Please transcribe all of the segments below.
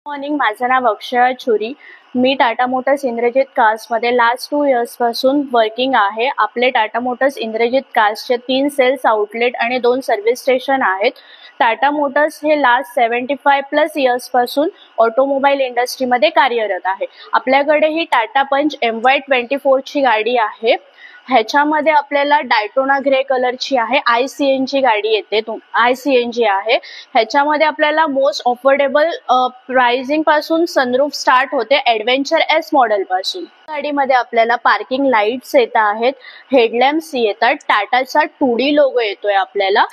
Morning, माझं नाव अक्षय छुरी. मी टाटा मोटर्स इंद्रजित कार्समध्ये लास्ट 2 इयर्सपासून वर्किंग आहे. आपले टाटा मोटर्स इंद्रजित कार्सचे 3 सेल्स आउटलेट आणि 2 सर्व्हिस स्टेशन आहेत. टाटा मोटर्स हे लास्ट 75+ इयर्सपासून ऑटोमोबाईल इंडस्ट्रीमध्ये कार्यरत आहे. आपल्याकडे ही टाटा पंच MY24 ची गाडी आहे. ह्याच्यामध्ये आपल्याला डायटोना ग्रे कलरची आहे. ICNG गाडी येते. ICNG आहे. ह्याच्यामध्ये आपल्याला मोस्ट अफोर्डेबल प्राइसिंग पासून सनरूफ स्टार्ट होते ॲडव्हेंचर एस मॉडेल पासून. गाडीमध्ये आपल्याला पार्किंग लाईट्स येत आहेत, हेडलॅम्प्स येतात, टाटाचा 2D लोगो येतोय आपल्याला.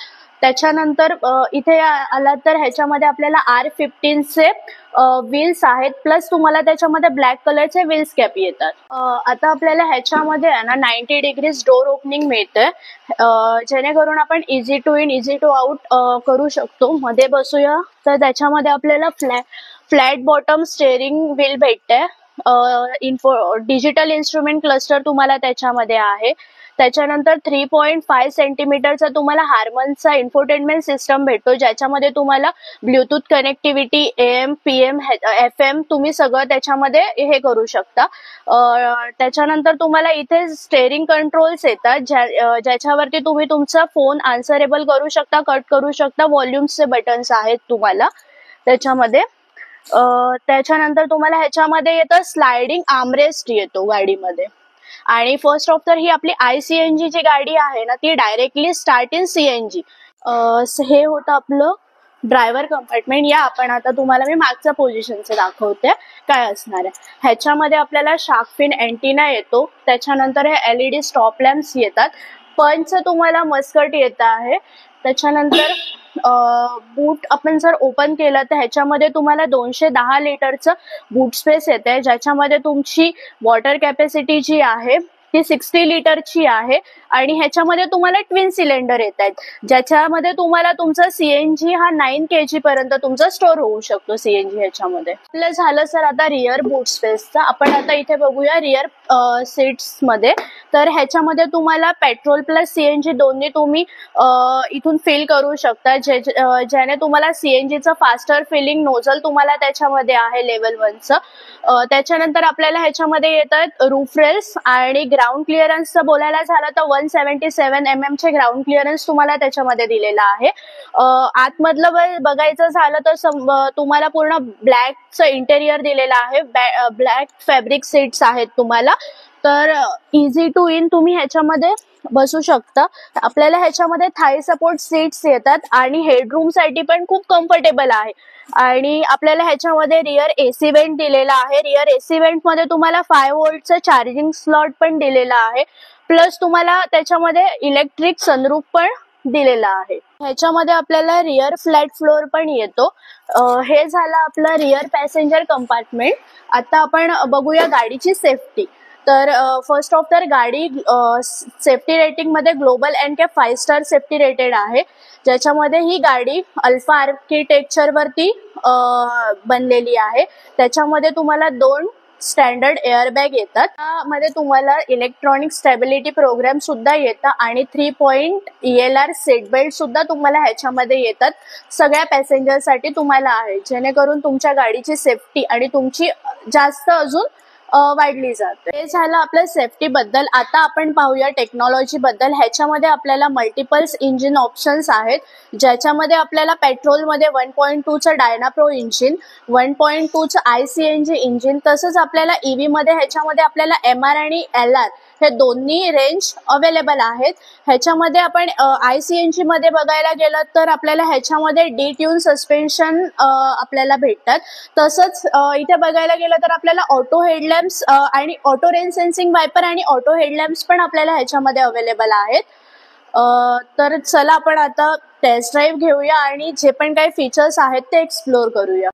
त्याच्यानंतर इथे आला तर ह्याच्यामध्ये आपल्याला R15 चे व्हील्स आहेत, प्लस तुम्हाला त्याच्यामध्ये ब्लॅक कलरचे व्हील्स कॅप येतात. आता आपल्याला ह्याच्यामध्ये आहे ना 90 डिग्रीज डोर ओपनिंग मिळते, जेणेकरून आपण easy to in easy to out करू शकतो. मध्ये बसूया तर त्याच्यामध्ये आपल्याला फ्लॅट बॉटम स्टेअरिंग व्हील भेटते. डिजिटल इन्स्ट्रुमेंट क्लस्टर तुम्हाला त्याच्यामध्ये आहे. त्याच्यानंतर 3.5 सेंटीमीटरचा तुम्हाला हार्मनचा इन्फोटेनमेंट सिस्टम भेटतो, ज्याच्यामध्ये तुम्हाला Bluetooth connectivity, AM, PM, FM तुम्ही सगळं त्याच्यामध्ये हे करू शकता. त्याच्यानंतर तुम्हाला इथे स्टेअरिंग कंट्रोल्स येतात, ज्याच्यावरती तुम्ही तुमचा फोन आन्सरेबल करू शकता, कट करू शकता. व्हॉल्यूम्सचे बटन्स आहेत तुम्हाला त्याच्यामध्ये. त्याच्यानंतर तुम्हाला ह्याच्यामध्ये येतं स्लायडिंग आर्मरेस्ट येतो गाडीमध्ये. आणि फर्स्ट ऑफ तर ही आपली ICNG जी गाडी आहे ना, ती डायरेक्टली स्टार्ट इन CNG. हे होतं आपलं ड्रायव्हर कंपार्टमेंट. या आपण आता तुम्हाला मी मागच्या पोझिशनचं दाखवते काय असणार आहे. ह्याच्यामध्ये आपल्याला शार्क फिन अँटिना येतो. त्याच्यानंतर हे LED स्टॉप लॅम्प्स येतात. पंचचं तुम्हाला मस्कट येत आहे. त्याच्यानंतर बूट आपण जर ओपन केलं तर ह्याच्यामध्ये तुम्हाला 210 लिटरचं बूट स्पेस येते, ज्याच्यामध्ये तुमची वॉटर कॅपॅसिटी जी आहे ती 60 लिटरची आहे. आणि ह्याच्यामध्ये तुम्हाला ट्विन सिलेंडर येत आहेत, ज्याच्यामध्ये तुम्हाला तुमचा CNG हा 9 kg पर्यंत तुमचा स्टोअर होऊ शकतो CNG ह्याच्यामध्ये. आपलं झालं सर आता रिअर बूट स्पेसचा. आपण आता इथे बघूया रिअर सीट्स मध्ये. तर ह्याच्यामध्ये तुम्हाला पेट्रोल प्लस CNG दोन्ही तुम्ही इथून फिल करू शकता, ज्याने तुम्हाला CNGचं फास्टर फिलिंग नोझल तुम्हाला त्याच्यामध्ये आहे लेवल 1चं. त्याच्यानंतर आपल्याला ह्याच्यामध्ये येतात रूफ रेल्स आणि ग्राउंड क्लिअरन्सचं बोलायला झालं तर 177 mm चे ग्राउंड क्लिअरन्स तुम्हाला त्याच्यामध्ये दिलेला आहे. आतमधलं बघायचं झालं तर तुम्हाला पूर्ण ब्लॅकचं इंटेरियर दिलेलं आहे. ब्लॅक फॅब्रिक सीट्स आहेत तुम्हाला. तर इझी टू इन तुम्ही ह्याच्यामध्ये बसू शकता. आपल्याला ह्याच्यामध्ये थाई सपोर्ट सीट्स येतात आणि हेडरूम साठी पण खूप कम्फर्टेबल आहे. आणि आपल्याला ह्याच्यामध्ये रिअर AC वेंट दिलेला आहे. रिअर AC वेंट मध्ये तुम्हाला 5 व्होल्टचं चार्जिंग स्लॉट पण दिलेला आहे, प्लस तुम्हाला त्याच्यामध्ये इलेक्ट्रिक सनरूफ पण दिलेला आहे. ह्याच्यामध्ये आपल्याला रिअर फ्लॅट फ्लोअर पण येतो. हे झालं आपलं रिअर पॅसेंजर कंपार्टमेंट. आता आपण बघूया गाडीची सेफ्टी. तर फर्स्ट ऑफ तर गाडी सेफ्टी रेटिंग मध्ये global NCAP 5 star safety rated आहे, ज्याच्यामध्ये ही गाडी अल्फा आर्किटेक्चर वरती बनलेली आहे. त्याच्यामध्ये तुम्हाला 2 स्टँडर्ड एअरबॅग येतात. त्यामध्ये तुम्हाला इलेक्ट्रॉनिक स्टॅबिलिटी प्रोग्राम सुद्धा येतं आणि 3 पॉइंट ELR सीट बेल्ट सुद्धा तुम्हाला ह्याच्यामध्ये येतात. सगळ्या पॅसेंजरसाठी तुम्हाला आहे, जेणेकरून तुमच्या गाडीची सेफ्टी आणि तुमची जास्त अजून वाढली जाते. हे झालं आपल्या सेफ्टी बद्दल. आता आपण पाहूया टेक्नॉलॉजी बद्दल. ह्याच्यामध्ये आपल्याला मल्टिपल्स इंजिन ऑप्शन्स आहेत, ज्याच्यामध्ये आपल्याला पेट्रोलमध्ये 1.2चं डायनाप्रो इंजिन, 1.2चं ICNG इंजिन, तसंच आपल्याला EV मध्ये ह्याच्यामध्ये आपल्याला MR आणि LR हे दोन्ही रेंज अवेलेबल आहेत. ह्याच्यामध्ये आपण ICNG मध्ये बघायला गेलं तर आपल्याला ह्याच्यामध्ये D-ट्यून सस्पेन्शन आपल्याला भेटतात. तसंच इथे बघायला गेलं तर आपल्याला ऑटो हेडलॅम्प्स आणि ऑटो रेन सेन्सिंग वायपर आणि ऑटो हेडलॅम्प्स पण आपल्याला ह्याच्यामध्ये अवेलेबल आहेत. तर चला आपण आता टेस्ट ड्राईव्ह घेऊया आणि जे पण काही फीचर्स आहेत ते एक्सप्लोर करूया.